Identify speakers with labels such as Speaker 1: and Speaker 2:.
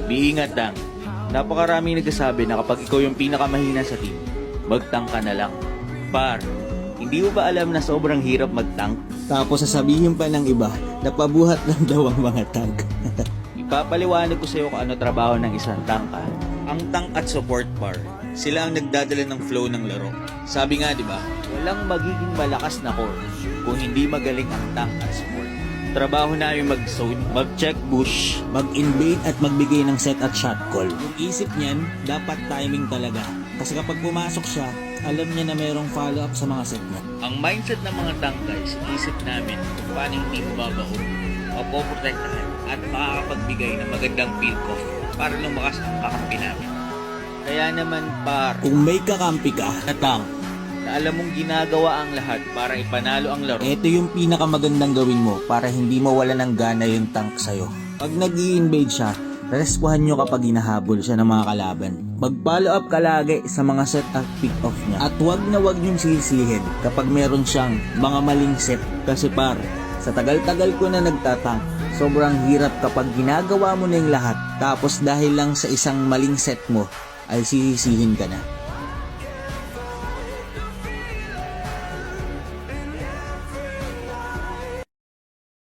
Speaker 1: Biingat lang. Napakaraming nagsasabi na kapag ikaw yung pinakamahina sa team, mag-tank ka na lang. Par, hindi mo ba alam na sobrang hirap mag-tank?
Speaker 2: Tapos sasabihin pa ng iba, napabuhat lang daw ang mga tank.
Speaker 1: Ipapaliwanag ko sa iyo kung ano trabaho ng isang tank. Ang tank at support par, sila ang nagdadala ng flow ng laro. Sabi nga, di ba? Walang magiging malakas na core kung hindi magaling ang tank at support. Trabaho namin mag-zone, mag-check bush,
Speaker 2: Mag-invade at magbigay ng set at shot call. Yung isip niyan, dapat timing talaga. Kasi kapag pumasok siya, alam niya na mayroong follow-up sa mga set niya.
Speaker 1: Ang mindset ng mga tank guys, isip namin kung paano hindi mababaho, mapoprotektahan at makakapagbigay ng magandang pick-off para lumakas ang kakampi namin. Kaya naman par,
Speaker 2: Kung may kakampi ka na tank,
Speaker 1: na alam mong ginagawa ang lahat para ipanalo ang laro,
Speaker 2: ito yung pinakamagandang gawin mo para hindi mawala ng gana yung tank sa'yo. Pag nag-i-invade siya, respuhan nyo kapag hinahabol siya ng mga kalaban. Mag-follow up ka lagi sa mga set at pick-off niya. At wag na wag nyong sisihin kapag meron siyang mga maling set. Kasi par, sa tagal-tagal ko na nagtatank, sobrang hirap kapag ginagawa mo na yung lahat tapos dahil lang sa isang maling set mo ay sisisihin ka na.